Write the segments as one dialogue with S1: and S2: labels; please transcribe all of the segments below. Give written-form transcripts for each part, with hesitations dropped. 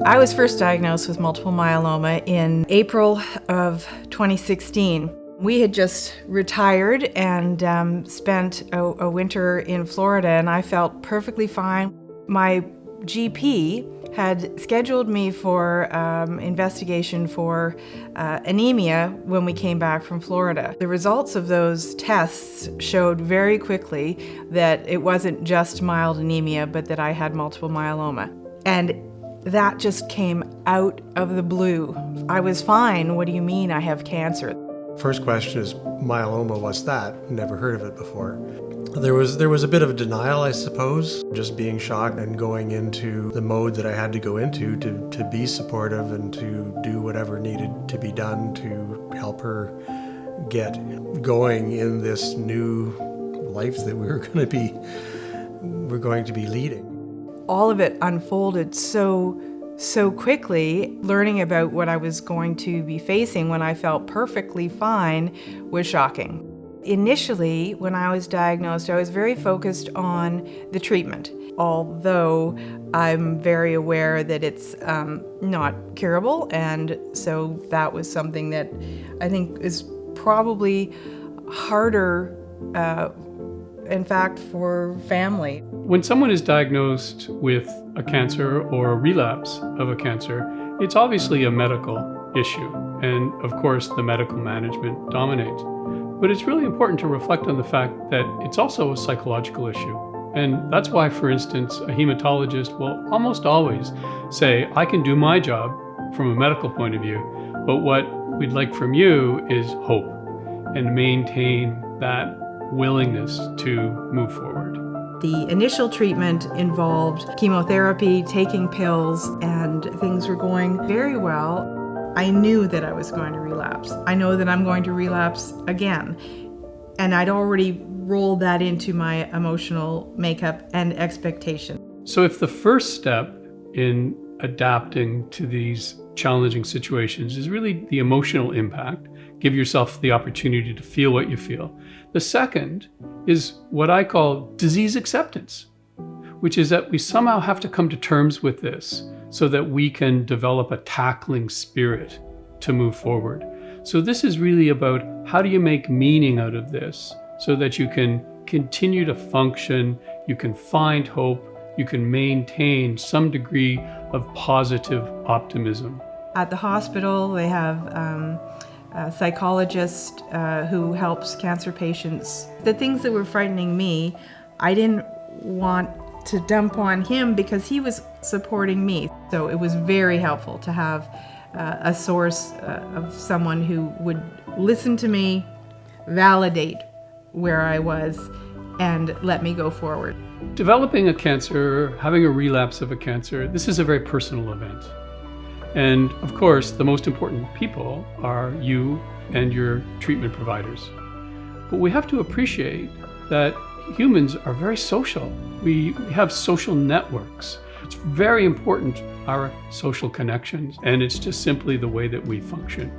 S1: I was first diagnosed with multiple myeloma in April of 2016. We had just retired and spent a winter in Florida, and I felt perfectly fine. My GP had scheduled me for investigation for anemia when we came back from Florida. The results of those tests showed very quickly that it wasn't just mild anemia, but that I had multiple myeloma. And that just came out of the blue. I was fine. What do you mean I have cancer?
S2: First question is, myeloma, what's that? Never heard of it before. There was a bit of a denial, I suppose, just being shocked and going into the mode that I had to go into to be supportive and to do whatever needed to be done to help her get going in this new life that we're going to be leading.
S1: All of it unfolded so quickly. Learning about what I was going to be facing when I felt perfectly fine was shocking. Initially, when I was diagnosed, I was very focused on the treatment, although I'm very aware that it's not curable, and so that was something that I think is probably harder, in fact, for family.
S3: When someone is diagnosed with a cancer or a relapse of a cancer, it's obviously a medical issue, and of course the medical management dominates. But it's really important to reflect on the fact that it's also a psychological issue. And that's why, for instance, a hematologist will almost always say, I can do my job from a medical point of view, but what we'd like from you is hope and maintain that willingness to move forward.
S1: The initial treatment involved chemotherapy, taking pills, and things were going very well. I knew that I was going to relapse. I know that I'm going to relapse again. And I'd already rolled that into my emotional makeup and expectation.
S3: So if the first step in adapting to these challenging situations is really the emotional impact, give yourself the opportunity to feel what you feel. The second is what I call disease acceptance, which is that we somehow have to come to terms with this so that we can develop a tackling spirit to move forward. So this is really about how do you make meaning out of this so that you can continue to function, you can find hope, you can maintain some degree of positive optimism.
S1: At the hospital, they have a psychologist who helps cancer patients. The things that were frightening me, I didn't want to dump on him because he was supporting me. So it was very helpful to have a source of someone who would listen to me, validate where I was, and let me go forward.
S3: Developing a cancer, having a relapse of a cancer, this is a very personal event. And of course, the most important people are you and your treatment providers. But we have to appreciate that humans are very social. We have social networks. It's very important, our social connections, and it's just simply the way that we function.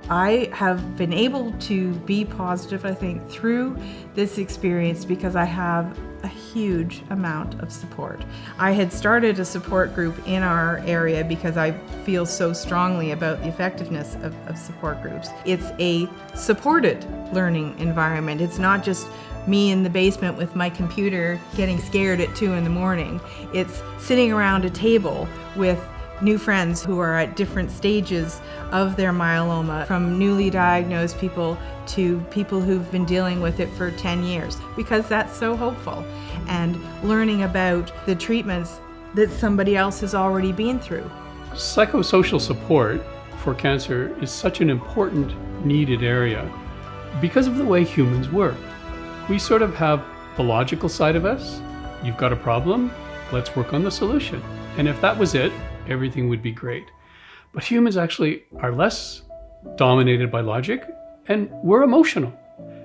S1: I have been able to be positive, I think, through this experience because I have a huge amount of support. I had started a support group in our area because I feel so strongly about the effectiveness of support groups. It's a supported learning environment. It's not just me in the basement with my computer getting scared at 2 a.m. It's sitting around a table with new friends who are at different stages of their myeloma, from newly diagnosed people to people who've been dealing with it for 10 years, because that's so hopeful. And learning about the treatments that somebody else has already been through.
S3: Psychosocial support for cancer is such an important, needed area because of the way humans work. We sort of have the logical side of us. You've got a problem, let's work on the solution. And if that was it, everything would be great. But humans actually are less dominated by logic, and we're emotional.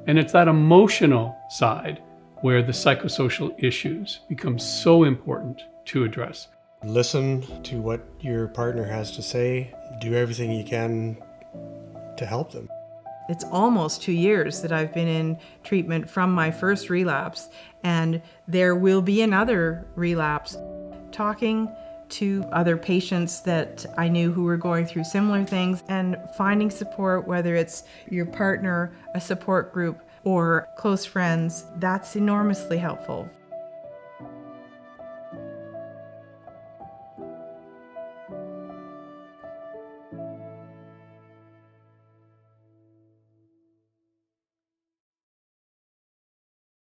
S3: And it's that emotional side where the psychosocial issues become so important to address.
S2: Listen to what your partner has to say. Do everything you can to help them.
S1: It's almost 2 years that I've been in treatment from my first relapse, and there will be another relapse. Talking to other patients that I knew who were going through similar things, and finding support, whether it's your partner, a support group, or close friends, that's enormously helpful.